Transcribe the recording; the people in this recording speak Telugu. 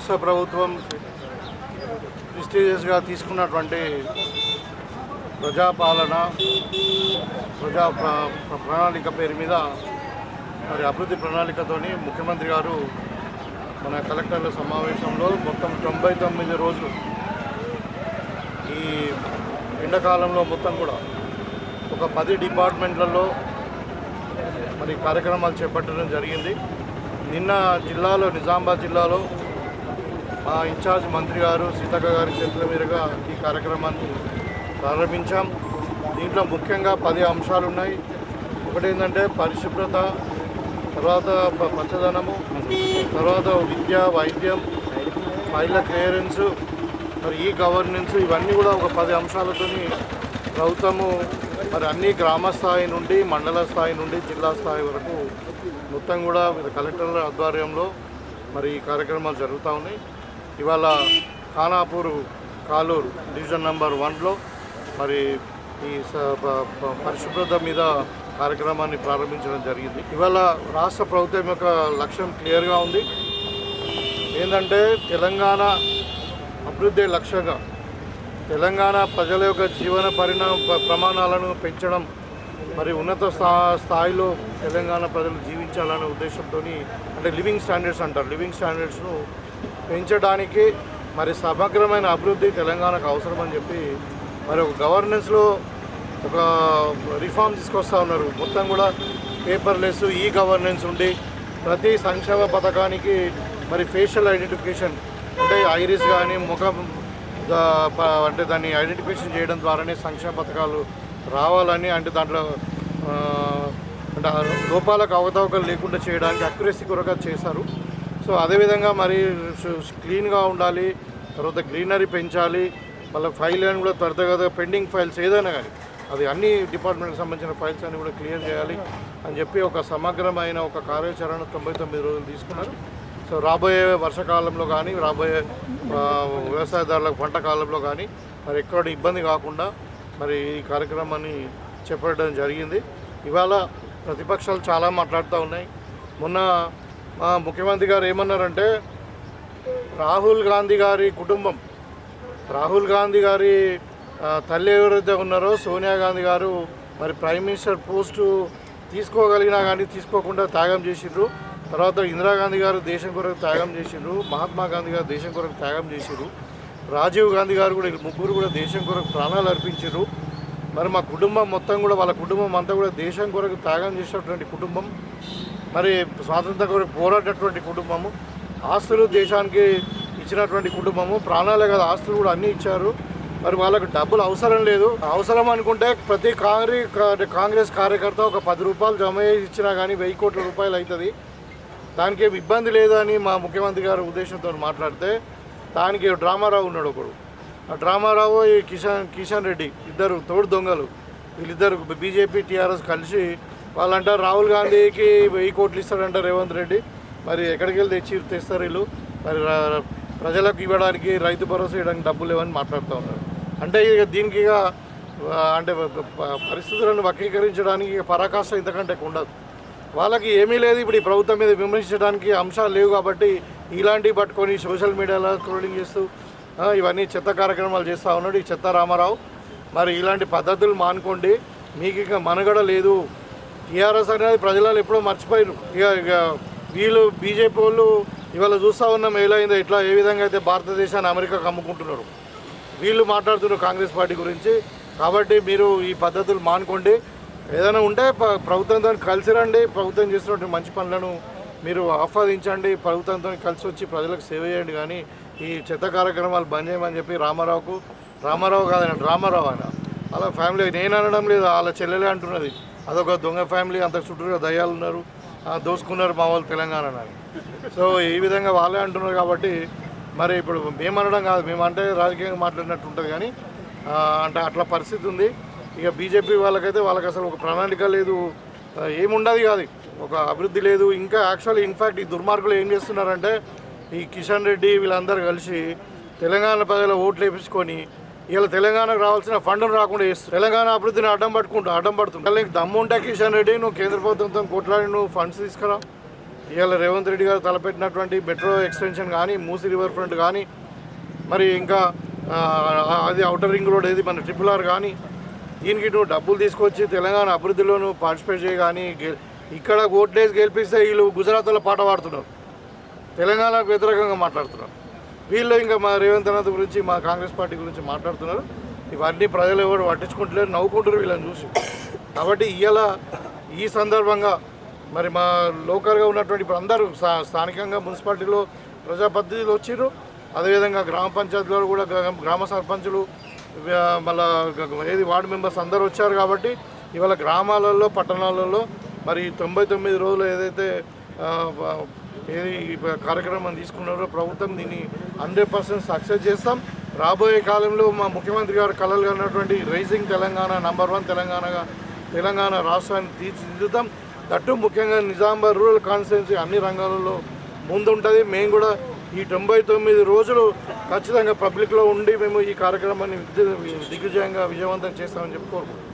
రాష్ట్ర ప్రభుత్వం ప్రెస్టీజియస్గా తీసుకున్నటువంటి ప్రజాపాలన ప్రణాళిక పేరు మీద మరి అభివృద్ధి ప్రణాళికతోని ముఖ్యమంత్రి గారు మన కలెక్టర్ల సమావేశంలో మొత్తం 99 రోజులు ఈ ఎండాకాలంలో మొత్తం కూడా ఒక 10 డిపార్ట్మెంట్లలో మరి కార్యక్రమాలు చేపట్టడం జరిగింది. నిన్న జిల్లాలో నిజామాబాద్ జిల్లాలో మా ఇన్ఛార్జ్ మంత్రి గారు సీతక్క గారి చేతుల మీదుగా ఈ కార్యక్రమాన్ని ప్రారంభించాం. దీంట్లో ముఖ్యంగా 10 అంశాలు ఉన్నాయి. ఒకటి ఏంటంటే పరిశుభ్రత, తర్వాత పచ్చదనము, తర్వాత విద్య, వైద్యం, ఫైళ్ళ క్లియరెన్సు, మరి ఈ గవర్నెన్స్, ఇవన్నీ కూడా ఒక 10 అంశాలతో ప్రభుత్వము మరి అన్ని గ్రామ స్థాయి నుండి మండల స్థాయి నుండి జిల్లా స్థాయి వరకు మొత్తం కూడా కలెక్టర్ల ఆధ్వర్యంలో మరి ఈ కార్యక్రమాలు జరుగుతూ ఉన్నాయి. ఇవాళ ఖానాపూర్ కాలూరు డివిజన్ నెంబర్ 1లో మరి ఈ పరిశుభ్రత మీద కార్యక్రమాన్ని ప్రారంభించడం జరిగింది. ఇవాళ రాష్ట్ర ప్రభుత్వం యొక్క లక్ష్యం క్లియర్గా ఉంది. ఏంటంటే తెలంగాణ అభివృద్ధి లక్ష్యంగా తెలంగాణ ప్రజల యొక్క జీవన ప్రమాణాలను పెంచడం, మరి ఉన్నత స్థాయిలో తెలంగాణ ప్రజలు జీవించాలనే ఉద్దేశంతో, అంటే లివింగ్ స్టాండర్డ్స్ అంటారు, లివింగ్ స్టాండర్డ్స్ను పెంచడానికి మరి సమగ్రమైన అభివృద్ధి తెలంగాణకు అవసరమని చెప్పి మరి ఒక గవర్నెన్స్లో ఒక రిఫార్మ్ తీసుకొస్తూ ఉన్నారు. మొత్తం కూడా పేపర్లెస్ ఈ గవర్నెన్స్ ఉండి ప్రతి సంక్షేమ పథకానికి మరి ఫేషియల్ ఐడెంటిఫికేషన్, అంటే ఐరిస్ కానీ ముఖం అంటే దాన్ని ఐడెంటిఫికేషన్ చేయడం ద్వారానే సంక్షేమ పథకాలు రావాలని, అంటే దాంట్లో అంటే లోపాలకు అవకతవకలు లేకుండా చేయడానికి అక్యురసీ కొరగా చేశారు. సో అదేవిధంగా మరి క్లీన్గా ఉండాలి, తర్వాత గ్రీనరీ పెంచాలి, మళ్ళీ ఫైల్ అని కూడా త్వరితగతిగా పెండింగ్ ఫైల్స్ ఏదైనా కానీ అది అన్ని డిపార్ట్మెంట్కి సంబంధించిన ఫైల్స్ అన్ని కూడా క్లియర్ చేయాలి అని చెప్పి ఒక సమగ్రమైన ఒక కార్యాచరణ 99 రోజులు తీసుకున్నారు. సో రాబోయే వర్షాకాలంలో కానీ రాబోయే వ్యవసాయదారులకు పంట కాలంలో కానీ మరి ఎక్కడ ఇబ్బంది కాకుండా మరి ఈ కార్యక్రమాన్ని చేపట్టడం జరిగింది. ఇవాళ ప్రతిపక్షాలు చాలా మాట్లాడుతూ ఉన్నాయి. మొన్న మా ముఖ్యమంత్రి గారు ఏమన్నారంటే రాహుల్ గాంధీ గారి కుటుంబం, రాహుల్ గాంధీ గారి తల్లి ఎవరైతే ఉన్నారో సోనియా గాంధీ గారు మరి ప్రైమ్ మినిస్టర్ పోస్టు తీసుకోగలిగినా కానీ తీసుకోకుండా త్యాగం చేసిండ్రు. తర్వాత ఇందిరాగాంధీ గారు దేశం కొరకు త్యాగం చేసిండ్రు, మహాత్మా గాంధీ గారు దేశం కొరకు త్యాగం చేసిండ్రు, రాజీవ్ గాంధీ గారు కూడా, ముగ్గురు కూడా దేశం కొరకు ప్రాణాలు అర్పించారు. మరి మా కుటుంబం మొత్తం కూడా, వాళ్ళ కుటుంబం అంతా కూడా దేశం కొరకు త్యాగం చేసినటువంటి కుటుంబం, మరి స్వాతంత్రం కొరకు పోరాడినటువంటి కుటుంబము, ఆస్తులు దేశానికి ఇచ్చినటువంటి కుటుంబము, ప్రాణాలే కదా ఆస్తులు కూడా అన్నీ ఇచ్చారు. మరి వాళ్ళకు డబ్బులు అవసరం లేదు. అవసరం అనుకుంటే ప్రతి కాంగ్రెస్ కార్యకర్త ఒక 10 రూపాయలు జమ చేసి ఇచ్చినా కానీ 1000 కోట్ల రూపాయలు అవుతుంది. దానికి ఇబ్బంది లేదని మా ముఖ్యమంత్రి గారి ఉద్దేశంతో మాట్లాడితే దానికి డ్రామారావు ఉన్నాడు ఒకడు. ఆ డ్రామారావు ఈ కిషన్ రెడ్డి, ఇద్దరు తోడు దొంగలు, వీళ్ళిద్దరు బీజేపీ టీఆర్ఎస్ కలిసి వాళ్ళంటారు రాహుల్ గాంధీకి 1000 కోట్లు ఇస్తాడంట రేవంత్ రెడ్డి. మరి ఎక్కడికి వెళ్ళి తెస్తారు వీళ్ళు, మరి ప్రజలకు ఇవ్వడానికి రైతు భరోసా ఇవ్వడానికి డబ్బులు లేవని మాట్లాడుతూ ఉన్నారు. అంటే ఇక దీనికి ఇక అంటే పరిస్థితులను వక్రీకరించడానికి ఇక పరాకాష్ట ఇంతకంటే ఉండదు. వాళ్ళకి ఏమీ లేదు. ఇప్పుడు ఈ ప్రభుత్వం మీద విమర్శించడానికి అంశాలు లేవు కాబట్టి ఇలాంటివి పట్టుకొని సోషల్ మీడియాలో స్క్రోలింగ్ చేస్తూ ఇవన్నీ చెత్త కార్యక్రమాలు చేస్తూ ఉన్నాడు ఈ చెత్త రామారావు. మరి ఇలాంటి పద్ధతులు మానుకోండి, మీకు ఇక మనుగడ లేదు. టీఆర్ఎస్ అనేది ప్రజలు ఎప్పుడో మర్చిపోయారు. ఇక వీళ్ళు బీజేపీ వాళ్ళు ఇవాళ చూస్తూ ఉన్నాం ఎలా అయిందో, ఇట్లా ఏ విధంగా అయితే భారతదేశాన్ని అమెరికాకు అమ్ముకుంటున్నారు. వీళ్ళు మాట్లాడుతున్నారు కాంగ్రెస్ పార్టీ గురించి. కాబట్టి మీరు ఈ పద్ధతులు మానుకోండి. ఏదైనా ఉంటే ప్రభుత్వంతో కలిసి రండి, ప్రభుత్వం చేస్తున్నటువంటి మంచి పనులను మీరు ఆస్వాదించండి, ప్రభుత్వంతో కలిసి వచ్చి ప్రజలకు సేవ చేయండి. కానీ ఈ చెత్త కార్యక్రమాలు బంద్ చేయమని చెప్పి రామారావు కాదని డ్రామారావు ఆయన అలా ఫ్యామిలీ, నేను అనడం లేదు, వాళ్ళ చెల్లెలే అంటున్నది. అదొక దొంగ ఫ్యామిలీ, అంత చుట్టూగా దయ్యాలు ఉన్నారు, దోసుకున్నారు మా వాళ్ళు తెలంగాణ అని. సో ఈ విధంగా వాళ్ళే అంటున్నారు. కాబట్టి మరి ఇప్పుడు మేమనడం కాదు, మేమంటే రాజకీయంగా మాట్లాడినట్టు ఉంటుంది. కానీ అంటే అట్లా పరిస్థితి ఉంది. ఇక బీజేపీ వాళ్ళకైతే వాళ్ళకి అసలు ఒక ప్రణాళిక లేదు, ఏముండదు కాదు, ఒక అభివృద్ధి లేదు. ఇంకా యాక్చువల్లీ ఇన్ఫ్యాక్ట్ ఈ దుర్మార్గులు ఏం చేస్తున్నారంటే ఈ కిషన్ రెడ్డి వీళ్ళందరూ కలిసి తెలంగాణ ప్రజల ఓట్లు వేపించుకొని ఇలా తెలంగాణకు రావాల్సిన ఫండ్ను రాకుండా చేస్తారు. తెలంగాణ అభివృద్ధిని అడ్డం పడుతుంటారు. నీకు దమ్ము ఉంటే కిషన్ రెడ్డి నువ్వు కేంద్ర ప్రభుత్వంతో కొట్లాడి నువ్వు ఫండ్స్ తీసుకురా, ఇవాళ రేవంత్ రెడ్డి గారు తలపెట్టినటువంటి మెట్రో ఎక్స్టెన్షన్ కానీ, మూసీ రివర్ ఫ్రంట్ కానీ, మరి ఇంకా అది ఔటర్ రింగ్ రోడ్ ఏది మన RRR కానీ, దీనికి నువ్వు డబ్బులు తీసుకొచ్చి తెలంగాణ అభివృద్ధిలో నువ్వు పార్టిసిపేట్ చేయి. కానీ ఇక్కడ ఓట్లేసి గెలిపిస్తే వీళ్ళు గుజరాత్లో పాట పాడుతున్నారు, తెలంగాణకు వ్యతిరేకంగా మాట్లాడుతున్నారు. వీళ్ళు ఇంకా మా రేవంత్ అన్నది గురించి, మా కాంగ్రెస్ పార్టీ గురించి మాట్లాడుతున్నారు. ఇవన్నీ ప్రజలు ఎవరు పట్టించుకుంటలేరు, నవ్వుకుంటారు వీళ్ళని చూసి. కాబట్టి ఇవాళ ఈ సందర్భంగా మరి మా లోకల్గా ఉన్నటువంటి ఇప్పుడు అందరూ స్థానికంగా మున్సిపాలిటీలో ప్రజాప్రతినిధులు వచ్చిర్రు. అదేవిధంగా గ్రామ పంచాయతీలో కూడా గ్రామ సర్పంచులు, మళ్ళా ఏది వార్డు మెంబర్స్ అందరూ వచ్చారు. కాబట్టి ఇవాళ గ్రామాలలో, పట్టణాలలో మరి 99 రోజులు ఏదైతే ఏది కార్యక్రమం తీసుకున్నారో ప్రభుత్వం, దీన్ని 100% సక్సెస్ చేస్తాం. రాబోయే కాలంలో మా ముఖ్యమంత్రి గారు కలలు అన్నటువంటి రైజింగ్ తెలంగాణ, #1 తెలంగాణగా తెలంగాణ రాష్ట్రాన్ని తీర్చిదిద్దుతాం. దట్టు ముఖ్యంగా నిజామాబాద్ రూరల్ కాన్స్టిట్యున్సీ అన్ని రంగాలలో ముందుంటుంది. మేము కూడా ఈ 99 రోజులు ఖచ్చితంగా పబ్లిక్లో ఉండి మేము ఈ కార్యక్రమాన్ని దిగ్విజయంగా విజయవంతం చేస్తామని చెప్పి కోరుకుంటున్నాం.